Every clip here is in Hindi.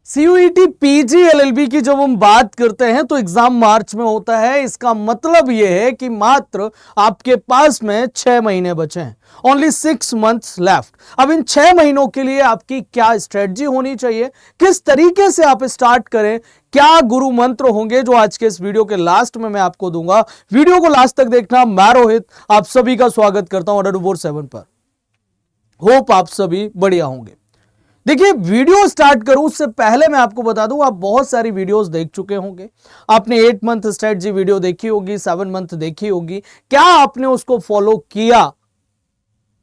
सीयूईटी पीजी एलएलबी की जब हम बात करते हैं तो एग्जाम मार्च में होता है। इसका मतलब यह है कि मात्र आपके पास में 6 महीने बचे हैं। Only 6 months left. अब इन 6 महीनों के लिए आपकी क्या स्ट्रेटजी होनी चाहिए, किस तरीके से आप स्टार्ट करें, क्या गुरु मंत्र होंगे, जो आज के इस वीडियो के लास्ट में मैं आपको दूंगा। वीडियो को लास्ट तक देखना। मैं रोहित आप सभी का स्वागत करता हूं अड्डा 247 पर। होप आप सभी बढ़िया होंगे। देखिए, वीडियो स्टार्ट करूं उससे पहले मैं आपको बता दूं, आप बहुत सारी वीडियोस देख चुके होंगे। आपने 8 मंथ स्ट्रेटजी वीडियो देखी होगी, 7 मंथ देखी होगी। क्या आपने उसको फॉलो किया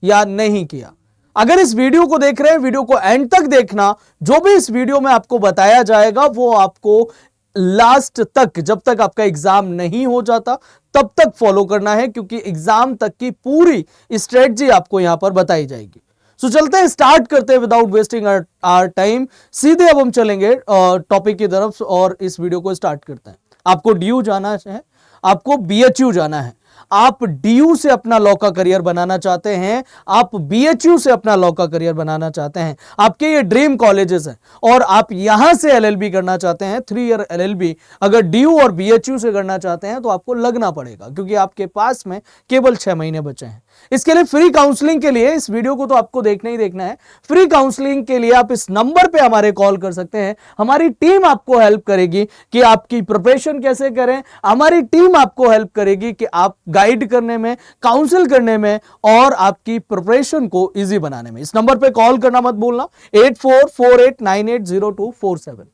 या नहीं किया? अगर इस वीडियो को देख रहे हैं, वीडियो को एंड तक देखना। जो भी इस वीडियो में आपको बताया जाएगा वो आपको लास्ट तक, जब तक आपका एग्जाम नहीं हो जाता तब तक फॉलो करना है, क्योंकि एग्जाम तक की पूरी स्ट्रेटजी आपको यहां पर बताई जाएगी। सो चलते हैं, स्टार्ट करते हैं विदाउट वेस्टिंग आवर टाइम। सीधे अब हम चलेंगे टॉपिक की तरफ और इस वीडियो को स्टार्ट करते हैं। आपको डीयू जाना है, आपको बीएचयू जाना है। आप डीयू से अपना लॉ का करियर बनाना चाहते हैं, आप बीएचयू से अपना लॉ का करियर बनाना चाहते हैं, आपके ये ड्रीम कॉलेजेस हैं और आप यहां से एलएलबी करना चाहते हैं, 3 ईयर एलएलबी अगर डीयू और बीएचयू से करना चाहते हैं तो आपको लगना पड़ेगा, क्योंकि आपके पास में केवल 6 महीने बचे हैं। इसके लिए फ्री काउंसलिंग के लिए इस वीडियो को तो आपको देखना ही देखना है। फ्री काउंसलिंग के लिए आप इस नंबर पे हमारे कॉल कर सकते हैं। हमारी टीम आपको हेल्प करेगी कि आपकी प्रिपरेशन कैसे करें। हमारी टीम आपको हेल्प करेगी कि आप गाइड करने में, काउंसिल करने में और आपकी प्रिपरेशन को इजी बनाने में। इस नंबर पे कॉल करना मत भूलना, 8448980247।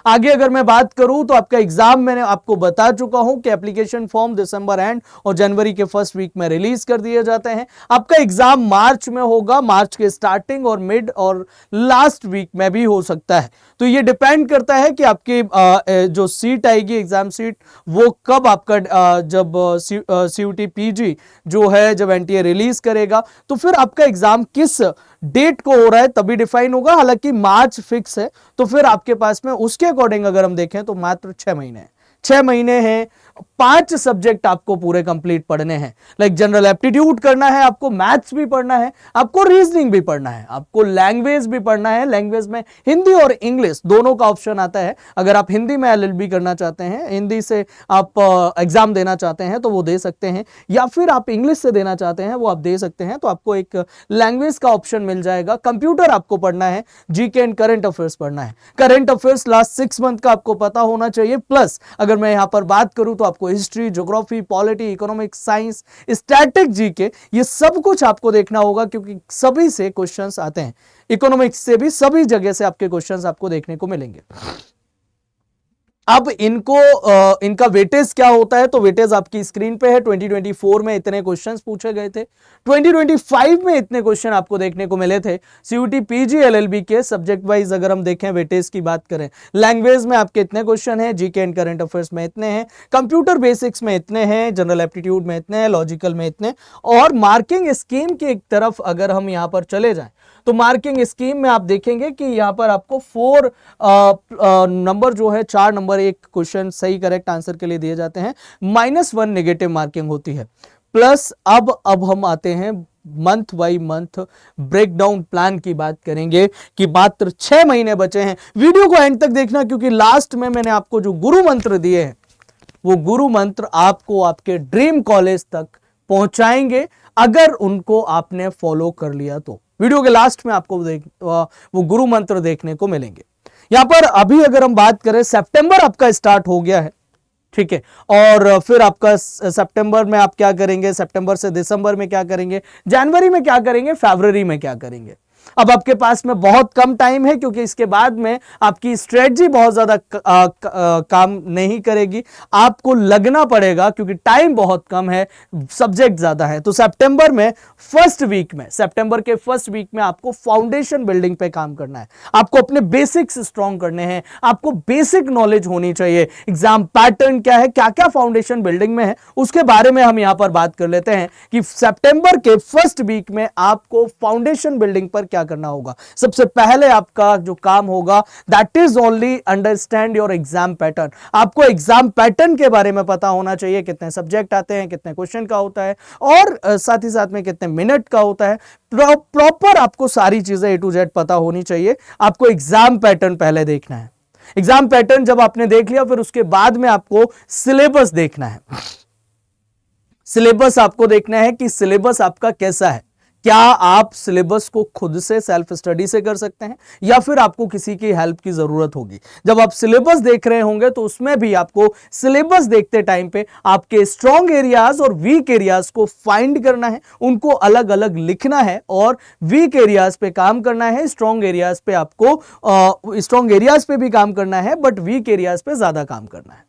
आगे अगर मैं बात करूं तो आपका एग्जाम मैंने आपको बता चुका हूं कि एप्लीकेशन फॉर्म दिसंबर एंड और जनवरी के फर्स्ट वीक में रिलीज कर दिए जाते हैं। आपका एग्जाम मार्च में होगा, मार्च के स्टार्टिंग और मिड और लास्ट वीक में भी हो सकता है। तो ये डिपेंड करता है कि आपकी जो सीट आएगी, एग्जाम सीट, वो कब आपका जब सीयूटी पीजी जो है जब एनटीए रिलीज करेगा तो फिर आपका एग्जाम किस डेट को हो रहा है तभी डिफाइन होगा। हालांकि मार्च फिक्स है तो फिर आपके पास में उसके अकॉर्डिंग अगर हम देखें तो मात्र 6 महीने हैं। 6 महीने हैं, 5 सब्जेक्ट आपको पूरे कंप्लीट पढ़ने हैं। लाइक जनरल एप्टीट्यूड करना है, आपको मैथ्स भी पढ़ना है, आपको रीजनिंग भी पढ़ना है, आपको लैंग्वेज भी पढ़ना है। लैंग्वेज में हिंदी और इंग्लिश दोनों का ऑप्शन आता है। अगर आप हिंदी में एलएलबी करना चाहते हैं, हिंदी से आप एग्जाम देना चाहते हैं तो वो दे सकते हैं, या फिर आप इंग्लिश से देना चाहते हैं वो आप दे सकते हैं, तो आपको एक लैंग्वेज का ऑप्शन मिल जाएगा। कंप्यूटर आपको पढ़ना है, जीके एंड करंट अफेयर्स पढ़ना है। करंट अफेयर्स लास्ट 6 मंथ का आपको पता होना चाहिए। प्लस अगर मैं यहां पर बात करूं तो आपको history, geography, polity, economics, science, static, GK, ये सब कुछ आपको देखना होगा, क्योंकि सभी से क्वेश्चंस आते हैं। इकोनॉमिक्स से भी सभी जगह से आपके क्वेश्चंस आपको देखने को मिलेंगे। अब इनका वेटेज क्या होता है, तो वेटेज आपकी स्क्रीन पे है। 2024 में इतने क्वेश्चंस पूछे गए थे, 2025 में इतने क्वेश्चन आपको देखने को मिले थे। सीयूटी पीजी एलएलबी के सब्जेक्ट वाइज अगर हम देखें, वेटेज की बात करें, लैंग्वेज में आपके इतने क्वेश्चन हैं, जीके एंड करंट अफेयर्स में इतने हैं, कंप्यूटर बेसिक्स में इतने हैं, जनरल एप्टीट्यूड में इतने हैं, लॉजिकल में इतने। और मार्किंग स्कीम की एक तरफ अगर हम यहां पर चले जाएं तो मार्किंग स्कीम में आप देखेंगे कि यहां पर आपको 4 नंबर जो है, 4 नंबर एक क्वेश्चन सही करेक्ट आंसर के लिए दिए जाते हैं, -1 नेगेटिव मार्किंग होती है। प्लस अब हम आते हैं month by month breakdown plan की बात करेंगे कि मात्र 6 महीने बचे हैं। वीडियो को एंड तक देखना, क्योंकि लास्ट में मैंने आपको जो गुरु मंत्र दिए हैं वो गुरु मंत्र आपको आपके ड्रीम कॉलेज तक पहुंचाएंगे, अगर उनको आपने फॉलो कर लिया तो। वीडियो के लास्ट में आपको वो गुरु मंत्र देखने को मिलेंगे। यहां पर अभी अगर हम बात करें, सितंबर आपका स्टार्ट हो गया है, ठीक है, और फिर आपका सितंबर में आप क्या करेंगे, सितंबर से दिसंबर में क्या करेंगे, जनवरी में क्या करेंगे, फरवरी में क्या करेंगे। अब आपके पास में बहुत कम टाइम है, क्योंकि इसके बाद में आपकी स्ट्रेटजी बहुत ज्यादा काम नहीं करेगी। आपको लगना पड़ेगा, क्योंकि टाइम बहुत कम है, सब्जेक्ट ज्यादा है। तो सितंबर में फर्स्ट वीक में, सितंबर के फर्स्ट वीक में आपको फाउंडेशन बिल्डिंग पे काम करना है। आपको अपने बेसिक्स स्ट्रॉन्ग करने हैं, आपको बेसिक नॉलेज होनी चाहिए। एग्जाम पैटर्न क्या है, क्या क्या फाउंडेशन बिल्डिंग में है, उसके बारे में हम यहां पर बात कर लेते हैं कि सितंबर के फर्स्ट वीक में आपको फाउंडेशन बिल्डिंग पर क्या करना होगा। सबसे पहले आपका जो काम होगा, that is only understand your exam pattern. आपको एग्जाम पैटर्न के बारे में पता होना चाहिए, कितने सब्जेक्ट आते हैं, कितने क्वेश्चन का होता है, और साथ ही साथ में कितने मिनट का होता है। प्रॉपर आपको सारी चीजें A to Z पता होनी चाहिए। आपको एग्जाम पैटर्न पहले देखना है। एग्जाम पैटर्न जब आपने देख लिया, फिर उसके बाद में आपको सिलेबस देखना है। सिलेबस आपको देखना है कि सिलेबस आपका कैसा है। क्या आप सिलेबस को खुद से सेल्फ स्टडी से कर सकते हैं या फिर आपको किसी की हेल्प की जरूरत होगी। जब आप सिलेबस देख रहे होंगे तो उसमें भी आपको सिलेबस देखते टाइम पे आपके स्ट्रॉन्ग एरियाज और वीक एरियाज को फाइंड करना है, उनको अलग अलग लिखना है और वीक एरियाज पे काम करना है। स्ट्रॉन्ग एरियाज पे आपको स्ट्रॉन्ग एरियाज पे भी काम करना है, बट वीक एरियाज पे ज्यादा काम करना है।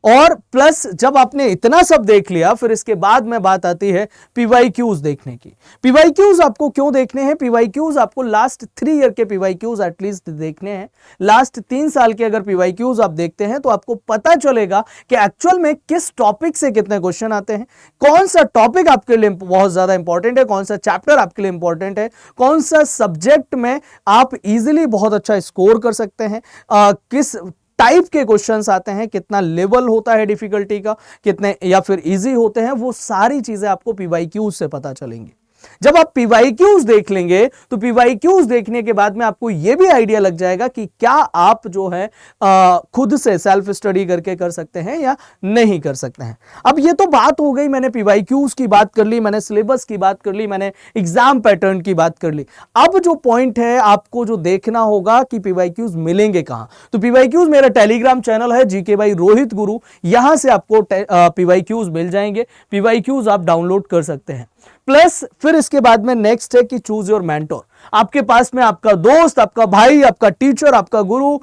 और प्लस जब आपने इतना सब देख लिया, फिर इसके बाद में बात आती है पीवाईक्यूज देखने की। पीवाईक्यूज आपको क्यों देखने हैं? पीवाईक्यूज आपको लास्ट 3 ईयर के पीवाईक्यूज एटलीस्ट देखने हैं। लास्ट 3 साल के अगर पीवाईक्यूज आप देखते हैं तो आपको पता चलेगा कि एक्चुअल में किस टॉपिक से कितने क्वेश्चन आते हैं, कौन सा टॉपिक आपके लिए बहुत ज्यादा इंपॉर्टेंट है, कौन सा चैप्टर आपके लिए इंपॉर्टेंट है, कौन सा सब्जेक्ट में आप इजीली बहुत अच्छा स्कोर कर सकते हैं, किस टाइप के क्वेश्चंस आते हैं, कितना लेवल होता है डिफिकल्टी का, कितने या फिर इजी होते हैं, वो सारी चीजें आपको पीवाईक्यूज से पता चलेंगी। जब आप पीवाईक्यूज देख लेंगे तो पीवाईक्यूज देखने के बाद में आपको यह भी आइडिया लग जाएगा कि क्या आप जो है खुद से सेल्फ स्टडी करके कर सकते हैं या नहीं कर सकते हैं। अब ये तो बात हो गई, मैंने पीवाईक्यूज की बात कर ली, मैंने सिलेबस की बात कर ली, मैंने एग्जाम पैटर्न की बात कर ली। अब जो पॉइंट है आपको जो देखना होगा कि पीवाईक्यूज मिलेंगे कहां। तो पीवाईक्यूज मेरा टेलीग्राम चैनल है जीके बाई रोहित गुरु, यहां से आपको पीवाईक्यूज मिल जाएंगे। पीवाईक्यूज आप डाउनलोड कर सकते हैं। प्लस फिर इसके बाद में नेक्स्ट है कि चूज योर मेंटोर। आपके पास में आपका दोस्त, आपका भाई, आपका टीचर, आपका गुरु,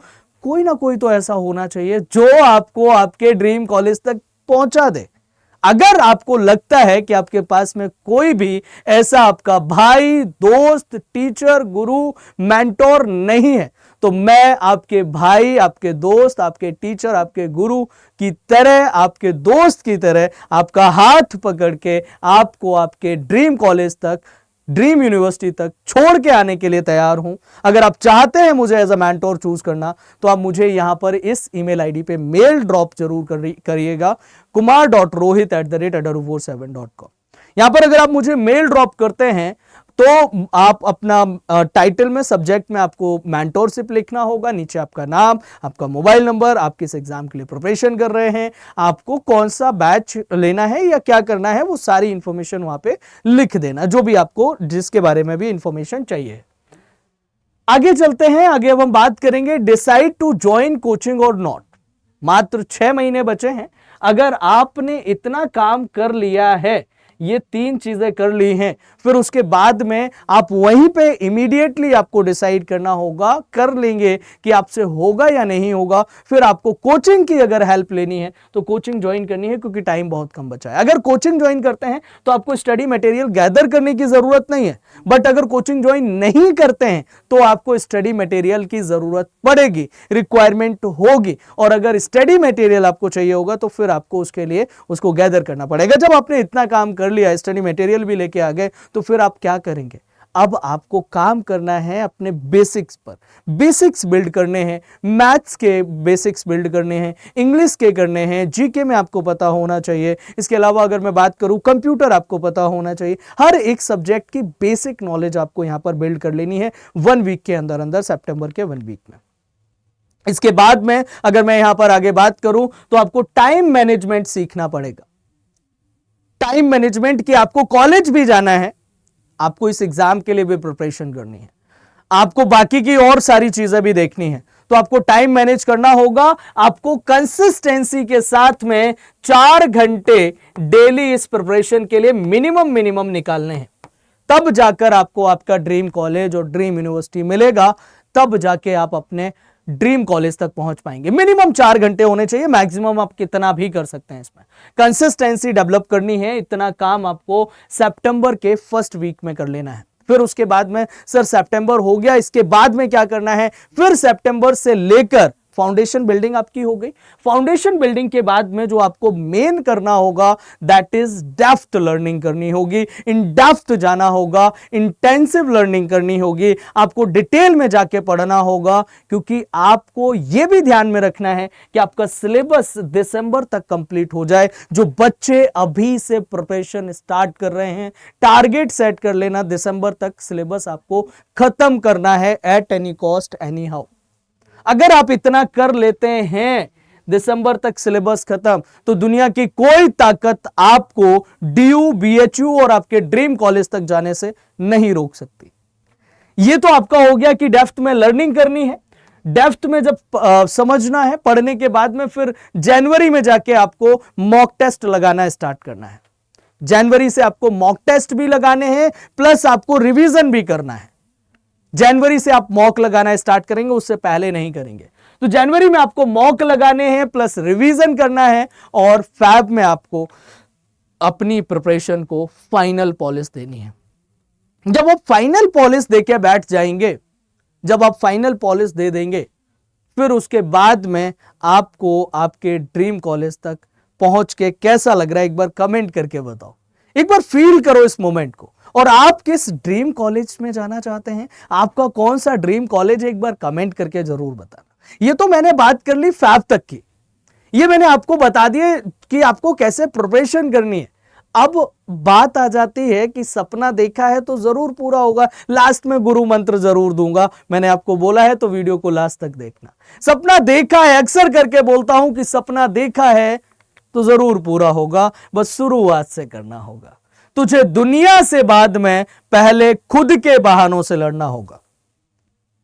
कोई ना कोई तो ऐसा होना चाहिए जो आपको आपके ड्रीम कॉलेज तक पहुंचा दे। अगर आपको लगता है कि आपके पास में कोई भी ऐसा आपका भाई, दोस्त, टीचर, गुरु, मेंटोर नहीं है, तो मैं आपके भाई, आपके दोस्त, आपके टीचर, आपके गुरु की तरह, आपके दोस्त की तरह आपका हाथ पकड़ के आपको आपके ड्रीम कॉलेज तक, ड्रीम यूनिवर्सिटी तक छोड़ के आने के लिए तैयार हूं। अगर आप चाहते हैं मुझे एज अ मेंटोर चूज करना, तो आप मुझे यहां पर इस ईमेल आईडी पे मेल ड्रॉप जरूर करिएगा, kumar.rohit@adaroo47.com। यहां पर अगर आप मुझे मेल ड्रॉप करते हैं तो आप अपना टाइटल में, सब्जेक्ट में आपको मेंटोरशिप लिखना होगा, नीचे आपका नाम, आपका मोबाइल नंबर, आप किस एग्जाम के लिए प्रिपरेशन कर रहे हैं, आपको कौन सा बैच लेना है या क्या करना है, वो सारी इंफॉर्मेशन वहां पे लिख देना, जो भी आपको जिसके बारे में भी इंफॉर्मेशन चाहिए। आगे चलते हैं, आगे अब हम बात करेंगे डिसाइड टू ज्वाइन कोचिंग और नॉट। मात्र 6 महीने बचे हैं। अगर आपने इतना काम कर लिया है, ये 3 चीजें कर ली हैं, फिर उसके बाद में आप वहीं पे इमीडिएटली आपको डिसाइड करना होगा, कर लेंगे कि आपसे होगा या नहीं होगा। फिर आपको कोचिंग की अगर हेल्प लेनी है तो कोचिंग ज्वाइन करनी है, क्योंकि टाइम बहुत कम बचा है। अगर कोचिंग ज्वाइन करते हैं तो आपको स्टडी मटेरियल गैदर करने की जरूरत नहीं है, बट अगर कोचिंग ज्वाइन नहीं करते हैं तो आपको स्टडी मटेरियल की जरूरत पड़ेगी, रिक्वायरमेंट होगी। और अगर स्टडी मटेरियल आपको चाहिए होगा तो फिर आपको उसके लिए उसको गैदर करना पड़ेगा। जब आपने इतना काम कर लिया, स्टडी मटेरियल भी लेके आ गए, तो फिर आप क्या करेंगे? अब आपको काम करना है अपने बेसिक्स पर। बेसिक्स बिल्ड करने हैं, मैथ्स के बेसिक्स बिल्ड करने हैं, इंग्लिश के करने हैं, जीके में आपको पता होना चाहिए। इसके अलावा अगर मैं बात करूं, कंप्यूटर आपको पता होना चाहिए। हर एक सब्जेक्ट की बेसिक नॉलेज आपको यहां पर बिल्ड कर लेनी है 1 वीक के अंदर अंदर, सितंबर के 1 वीक में। इसके बाद में अगर मैं यहां पर आगे बात करूं तो आपको टाइम मैनेजमेंट सीखना पड़ेगा। टाइम मैनेजमेंट की, आपको कॉलेज भी जाना है, आपको इस एग्जाम के लिए भी प्रिपरेशन करनी है, आपको बाकी की और सारी चीजें भी देखनी है, तो आपको टाइम मैनेज करना होगा। आपको कंसिस्टेंसी के साथ में 4 घंटे डेली इस प्रिपरेशन के लिए मिनिमम निकालने हैं। तब जाकर आपको आपका ड्रीम कॉलेज और ड्रीम यूनिवर्सिटी मिलेगा, तब जाके आप अपने ड्रीम कॉलेज तक पहुंच पाएंगे। मिनिमम 4 घंटे होने चाहिए, मैक्सिमम आप कितना भी कर सकते हैं। इसमें कंसिस्टेंसी डेवलप करनी है। इतना काम आपको सितंबर के 1st वीक में कर लेना है। फिर उसके बाद में सर सितंबर हो गया, इसके बाद में क्या करना है? फिर सितंबर से लेकर फाउंडेशन बिल्डिंग आपकी हो गई। फाउंडेशन बिल्डिंग के बाद में जो आपको मेन करना होगा, दैट इज डेप्थ लर्निंग करनी होगी, इन डेप्थ जाना होगा, इंटेंसिव लर्निंग करनी होगी, आपको डिटेल में जाके पढ़ना होगा। क्योंकि आपको यह भी ध्यान में रखना है कि आपका सिलेबस दिसंबर तक कंप्लीट हो जाए। जो बच्चे अभी से प्रिपरेशन स्टार्ट कर रहे हैं, टारगेट सेट कर लेना, दिसंबर तक सिलेबस आपको खत्म करना है at any cost any how. अगर आप इतना कर लेते हैं, दिसंबर तक सिलेबस खत्म, तो दुनिया की कोई ताकत आपको DU, BHU और आपके ड्रीम कॉलेज तक जाने से नहीं रोक सकती। ये तो आपका हो गया कि डेप्थ में लर्निंग करनी है। डेप्थ में जब समझना है, पढ़ने के बाद में फिर जनवरी में जाके आपको मॉक टेस्ट लगाना स्टार्ट करना है। जनवरी से आपको मॉक टेस्ट भी लगाने हैं, प्लस आपको रिवीजन भी करना है। जनवरी से आप मॉक लगाना स्टार्ट करेंगे, उससे पहले नहीं करेंगे। तो जनवरी में आपको मॉक लगाने हैं, प्लस रिवीजन करना है, और फैब में आपको अपनी प्रिपरेशन को फाइनल पॉलिश देनी है। जब आप फाइनल पॉलिश देके बैठ जाएंगे, जब आप फाइनल पॉलिश दे देंगे, फिर उसके बाद में आपको आपके ड्रीम कॉलेज तक पहुंच के कैसा लग रहा है एक बार कमेंट करके बताओ। एक बार फील करो इस मोमेंट को। और आप किस ड्रीम कॉलेज में जाना चाहते हैं, आपका कौन सा ड्रीम कॉलेज है, एक बार कमेंट करके जरूर बताना। ये तो मैंने बात कर ली फैब तक की, ये मैंने आपको बता दिए कि आपको कैसे प्रिपरेशन करनी है। अब बात आ जाती है कि सपना देखा है तो जरूर पूरा होगा। लास्ट में गुरु मंत्र जरूर दूंगा, मैंने आपको बोला है तो वीडियो को लास्ट तक देखना। सपना देखा है, अक्सर करके बोलता हूं कि सपना देखा है तो जरूर पूरा होगा, बस शुरुआत से करना होगा। तुझे दुनिया से बाद में पहले खुद के बहानों से लड़ना होगा।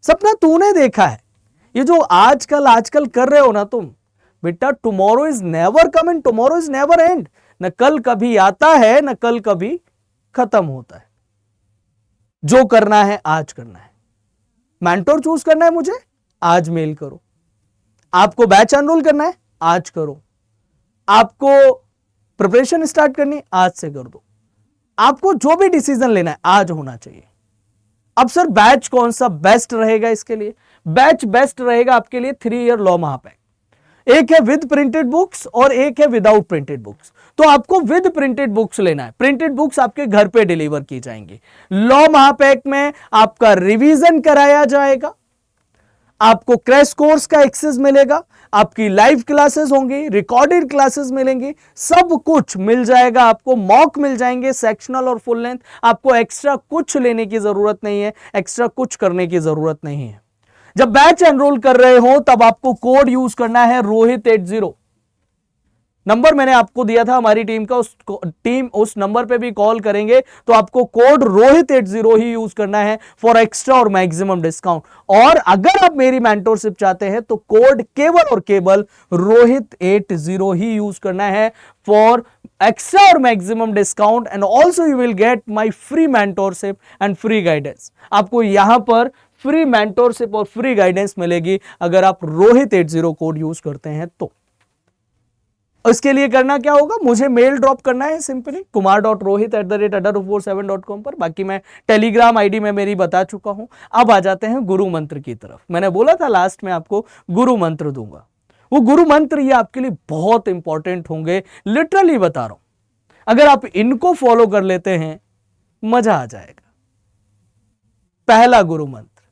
सपना तूने देखा है, ये जो आजकल कर रहे हो ना तुम, बेटा tomorrow is never come and tomorrow is never and. न कल कभी आता है, न कल कभी खत्म होता है। जो करना है आज करना है। मेंटोर चूज करना है मुझे, आज मेल करो। आपको बैच एनरोल करना है, आज करो। आपको प्रिपरेशन स्टार्ट करनी है, आज से कर दो। आपको जो भी डिसीजन लेना है आज होना चाहिए। अब सर बैच कौन सा बेस्ट रहेगा इसके लिए? बैच बेस्ट रहेगा आपके लिए 3 ईयर लॉ महापैक। एक है विद प्रिंटेड बुक्स और एक है विदाउट प्रिंटेड बुक्स। तो आपको विद प्रिंटेड बुक्स लेना है। प्रिंटेड बुक्स आपके घर पे डिलीवर की जाएंगी। लॉ महापैक में आपका रिवीजन कराया जाएगा, आपको क्रैश कोर्स का एक्सेस मिलेगा, आपकी लाइव क्लासेस होंगी, रिकॉर्डेड क्लासेस मिलेंगी, सब कुछ मिल जाएगा आपको। मॉक मिल जाएंगे सेक्शनल और फुल लेंथ। आपको एक्स्ट्रा कुछ लेने की जरूरत नहीं है, एक्स्ट्रा कुछ करने की जरूरत नहीं है। जब बैच एनरोल कर रहे हो तब आपको कोड यूज करना है रोहित80। नंबर मैंने आपको दिया था हमारी टीम का, उस नंबर पे भी कॉल करेंगे तो आपको कोड रोहित80 ही यूज करना है फॉर एक्स्ट्रा और मैक्सिमम डिस्काउंट। और अगर आप मेरी मेंटोरशिप चाहते हैं तो कोड केवल और केवल रोहित80 ही यूज करना है for extra or maximum discount, and also you will get my free mentorship and free guidance। आपको यहां पर फ्री मेंटोरशिप और फ्री गाइडेंस मिलेगी अगर आप रोहित80 कोड यूज करते हैं तो। इसके लिए करना क्या होगा, मुझे मेल ड्रॉप करना है सिंपली kumar.rohit@adda247.com पर। बाकी मैं टेलीग्राम आईडी में मेरी बता चुका हूं। अब आ जाते हैं गुरु मंत्र की तरफ। मैंने बोला था लास्ट में आपको गुरु मंत्र दूंगा। वो गुरु मंत्र ये आपके लिए बहुत इंपॉर्टेंट होंगे, लिटरली बता रहा हूं। अगर आप इनको फॉलो कर लेते हैं मजा आ जाएगा। पहला गुरु मंत्र,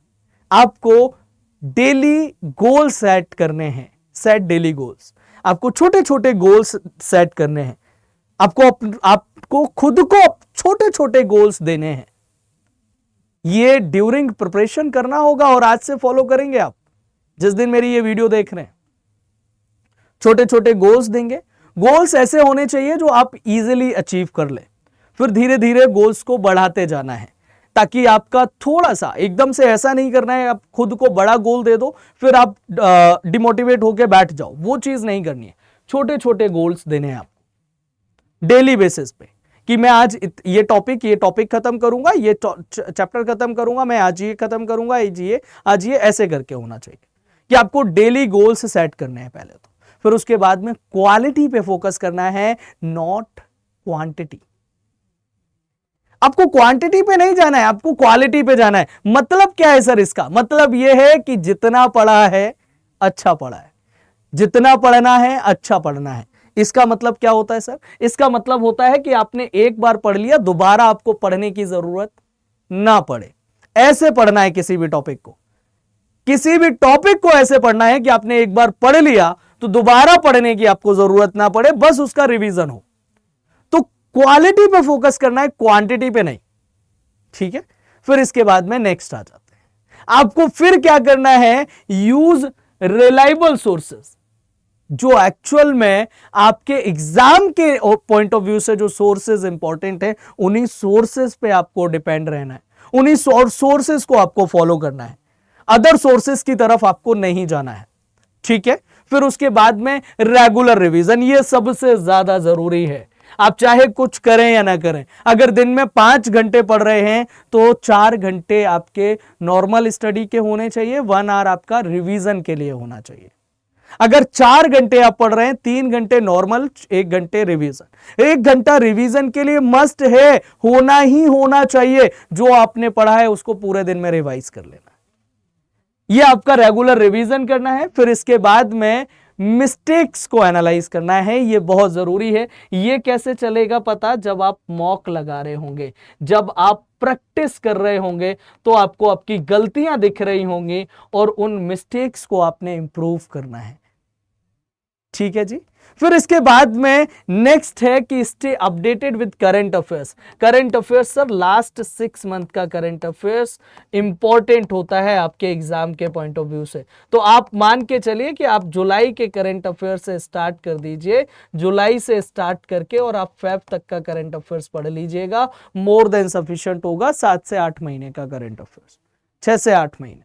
आपको डेली गोल सेट करने हैं। Set daily goals. आपको छोटे छोटे गोल्स सेट करने हैं। आपको खुद को छोटे छोटे गोल्स देने हैं। ये ड्यूरिंग प्रिपरेशन करना होगा और आज से फॉलो करेंगे आप जिस दिन मेरी ये वीडियो देख रहे हैं। छोटे छोटे गोल्स देंगे। गोल्स ऐसे होने चाहिए जो आप इजीली अचीव कर ले। फिर धीरे धीरे गोल्स को बढ़ाते जाना है ताकि आपका थोड़ा सा, एकदम से ऐसा नहीं करना है आप खुद को बड़ा गोल दे दो फिर आप डिमोटिवेट होकर बैठ जाओ, वो चीज नहीं करनी है। छोटे छोटे गोल्स देने हैं आपको डेली बेसिस पे कि मैं आज ये टॉपिक खत्म करूंगा, ये चैप्टर खत्म करूंगा, मैं आज ये खत्म करूंगा, आज ये ऐसे करके होना चाहिए कि आपको डेली गोल्स सेट करने हैं पहले तो। फिर उसके बाद में क्वालिटी पे फोकस करना है, नॉट क्वांटिटी। आपको क्वांटिटी पे नहीं जाना है, आपको क्वालिटी पे जाना है। मतलब क्या है सर इसका? मतलब यह है कि जितना पढ़ा है अच्छा पढ़ा है, जितना पढ़ना है अच्छा पढ़ना है। इसका मतलब क्या होता है सर? इसका मतलब होता है कि आपने एक बार पढ़ लिया, दोबारा आपको पढ़ने की जरूरत ना पड़े। ऐसे पढ़ना है किसी भी टॉपिक को, किसी भी टॉपिक को ऐसे पढ़ना है कि आपने एक बार पढ़ लिया तो दोबारा पढ़ने की आपको जरूरत ना पड़े, बस उसका रिवीजन हो। तो क्वालिटी पे फोकस करना है, क्वांटिटी पे नहीं। ठीक है। फिर इसके बाद में नेक्स्ट आ जाते हैं। आपको फिर क्या करना है, यूज रिलायबल सोर्सेस, जो एक्चुअल में आपके एग्जाम के पॉइंट ऑफ व्यू से जो सोर्सेज इंपॉर्टेंट है, उन्हीं सोर्सेज पे आपको डिपेंड रहना है, उन्हीं सोर्सेज को आपको फॉलो करना है, अदर सोर्सेज की तरफ आपको नहीं जाना है। ठीक है, फिर उसके बाद में रेगुलर रिवीजन, ये सबसे ज्यादा जरूरी है। आप चाहे कुछ करें या ना करें, अगर दिन में 5 घंटे पढ़ रहे हैं तो 4 घंटे आपके नॉर्मल स्टडी के होने चाहिए, 1 आवर आपका रिवीजन के लिए होना चाहिए। अगर 4 घंटे आप पढ़ रहे हैं, 3 घंटे नॉर्मल, 1 घंटे रिवीजन। 1 घंटा रिवीजन के लिए मस्ट है, होना ही होना चाहिए। जो आपने पढ़ा है उसको पूरे दिन में रिवाइज कर लेना, ये आपका रेगुलर रिवीजन करना है। फिर इसके बाद में मिस्टेक्स को एनालाइज करना है, ये बहुत जरूरी है। ये कैसे चलेगा पता, जब आप मॉक लगा रहे होंगे, जब आप प्रैक्टिस कर रहे होंगे, तो आपको आपकी गलतियां दिख रही होंगी और उन मिस्टेक्स को आपने इंप्रूव करना है। ठीक है जी। फिर इसके बाद में नेक्स्ट है कि stay updated with current affairs. Current affairs sir, last 6 month का करंट अफेयर्स इंपॉर्टेंट होता है आपके एग्जाम के पॉइंट ऑफ व्यू से। तो आप मान के चलिए कि आप जुलाई के करंट अफेयर्स से स्टार्ट कर दीजिए, जुलाई से स्टार्ट करके और आप फेब तक का करंट अफेयर्स पढ़ लीजिएगा, मोर देन सफिशिएंट होगा। 7 से 8 महीने का करंट अफेयर्स, 6 से 8 महीने।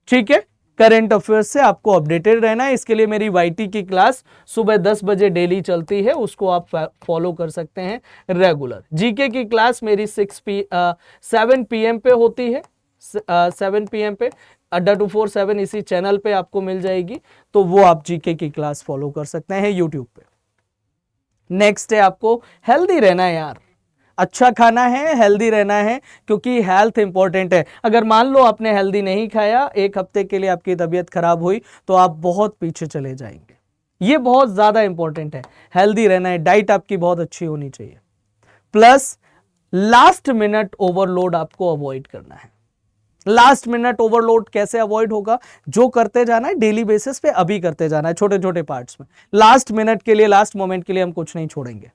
ठीक है, करंट अफेयर्स से आपको अपडेटेड रहना है। इसके लिए मेरी वाईटी की क्लास सुबह 10 बजे डेली चलती है, उसको आप फॉलो कर सकते हैं रेगुलर। जीके की क्लास मेरी 7 PM पे होती है, 7 PM पे Adda247 इसी चैनल पे आपको मिल जाएगी, तो वो आप जीके की क्लास फॉलो कर सकते हैं यूट्यूब पे। नेक्स्ट है आपको हेल्दी रहना है यार, अच्छा खाना है, हेल्दी रहना है, क्योंकि हेल्थ इंपॉर्टेंट है। अगर मान लो आपने हेल्दी नहीं खाया, 1 हफ्ते के लिए आपकी तबीयत खराब हुई, तो आप बहुत पीछे चले जाएंगे। ये बहुत ज्यादा इंपॉर्टेंट है, हेल्दी रहना है, डाइट आपकी बहुत अच्छी होनी चाहिए। प्लस लास्ट मिनट ओवरलोड आपको अवॉइड करना है। लास्ट मिनट ओवरलोड कैसे अवॉइड होगा, जो करते जाना है डेली बेसिस पे, अभी करते जाना है छोटे छोटे पार्ट्स में। लास्ट मिनट के लिए, लास्ट मोमेंट के लिए हम कुछ नहीं छोड़ेंगे।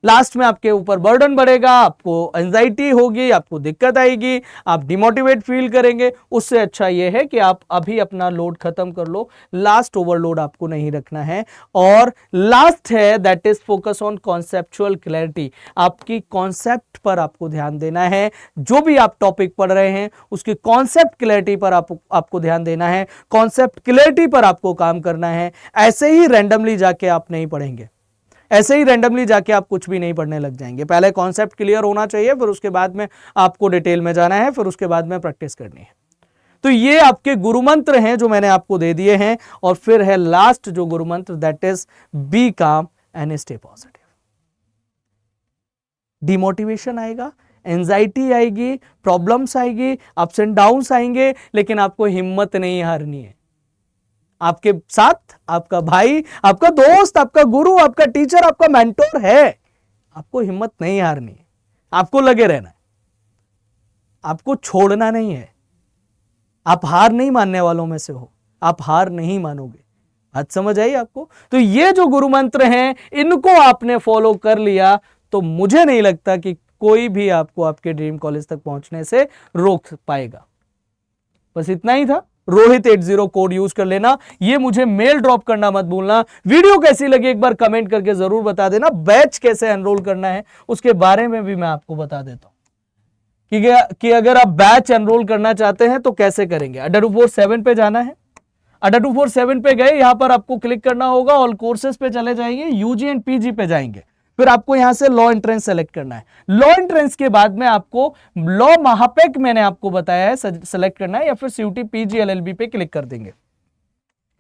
लास्ट में आपके ऊपर बर्डन बढ़ेगा, आपको एंजाइटी होगी, आपको दिक्कत आएगी, आप डिमोटिवेट फील करेंगे। उससे अच्छा यह है कि आप अभी अपना लोड खत्म कर लो, लास्ट ओवरलोड आपको नहीं रखना है। और लास्ट है that is focus on conceptual clarity. आपकी कॉन्सेप्ट पर आपको ध्यान देना है, जो भी आप टॉपिक पढ़ रहे हैं उसकी कॉन्सेप्ट क्लैरिटी पर आपको ध्यान देना है, कॉन्सेप्ट क्लैरिटी पर आपको काम करना है। ऐसे ही रैंडमली जाके आप नहीं पढ़ेंगे, ऐसे ही रैंडमली जाके आप कुछ भी नहीं पढ़ने लग जाएंगे। पहले कॉन्सेप्ट क्लियर होना चाहिए, फिर उसके बाद में आपको डिटेल में जाना है, फिर उसके बाद में प्रैक्टिस करनी है। तो ये आपके गुरु मंत्र हैं जो मैंने आपको दे दिए हैं। और फिर है लास्ट जो गुरु मंत्र, दैट इज बी काम एंड स्टे पॉजिटिव। डिमोटिवेशन आएगा, एंजाइटी आएगी, प्रॉब्लम्स आएगी, अप्स एंड डाउन्स आएंगे, लेकिन आपको हिम्मत नहीं हारनी है। आपके साथ आपका भाई, आपका दोस्त, आपका गुरु, आपका टीचर, आपका मेंटोर है। आपको हिम्मत नहीं हारनी है, आपको लगे रहना है, आपको छोड़ना नहीं है। आप हार नहीं मानने वालों में से हो, आप हार नहीं मानोगे। बात समझ आई आपको? तो ये जो गुरु मंत्र हैं, इनको आपने फॉलो कर लिया तो मुझे नहीं लगता कि कोई भी आपको आपके ड्रीम कॉलेज तक पहुंचने से रोक पाएगा। बस इतना ही था। रोहित 80 कोड यूज कर लेना। ये मुझे मेल ड्रॉप करना मत भूलना। वीडियो कैसी लगी एक बार कमेंट करके जरूर बता देना। बैच कैसे एनरोल करना है उसके बारे में भी मैं आपको बता देता हूं कि अगर आप बैच एनरोल करना चाहते हैं तो कैसे करेंगे। Adda247 पे जाना है, Adda247 पे गए, यहां पर आपको क्लिक करना होगा, ऑल कोर्सेज पे चले जाएंगे, यूजी एंड पीजी पे जाएंगे। फिर आपको यहां से लॉ एंट्रेंस सेलेक्ट करना है। लॉ एंट्रेंस के बाद में आपको लॉ महापेक मैंने आपको बताया है सेलेक्ट करना है, या फिर सीयूटी पीजी एलएलबी पे क्लिक कर देंगे।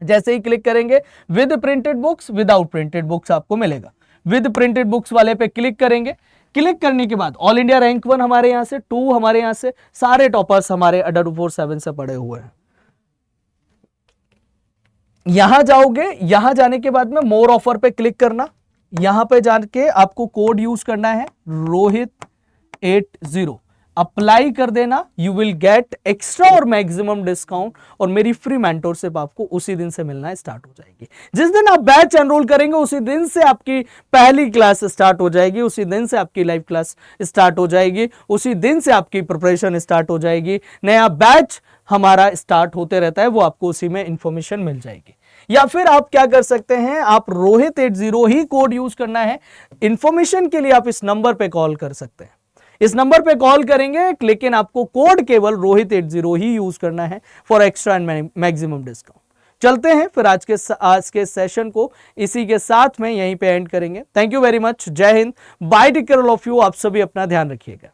जैसे ही क्लिक करेंगे with printed books, without printed books आपको मिलेगा। विद प्रिंटेड बुक्स वाले पे क्लिक करेंगे। क्लिक करने के बाद ऑल इंडिया रैंक 1 हमारे यहां से, 2 हमारे यहां से, सारे टॉपर्स हमारे Adda247 से पढ़े हुए हैं। यहां जाओगे, यहां जाने के बाद में मोर ऑफर पे क्लिक करना। यहां पे जाके आपको कोड यूज करना है रोहित 80। अप्लाई कर देना, यू विल गेट एक्स्ट्रा और मैक्सिमम डिस्काउंट, और मेरी फ्री मेंटोरशिप आपको उसी दिन से मिलना स्टार्ट हो जाएगी। जिस दिन आप बैच एनरोल करेंगे उसी दिन से आपकी पहली क्लास स्टार्ट हो जाएगी, उसी दिन से आपकी लाइव क्लास स्टार्ट हो जाएगी, उसी दिन से आपकी प्रिपरेशन स्टार्ट हो जाएगी। नया बैच हमारा स्टार्ट होते रहता है, वो आपको उसी में इंफॉर्मेशन मिल जाएगी। या फिर आप क्या कर सकते हैं, आप रोहित 80 ही कोड यूज करना है। इंफॉर्मेशन के लिए आप इस नंबर पे कॉल कर सकते हैं, इस नंबर पे कॉल करेंगे, लेकिन आपको कोड केवल रोहित 80 ही यूज करना है for extra and maximum discount. चलते हैं फिर आज के सेशन को इसी के साथ में यहीं पे एंड करेंगे। थैंक यू वेरी मच, जय हिंद, bye, take care all of you. आप सभी अपना ध्यान रखिएगा।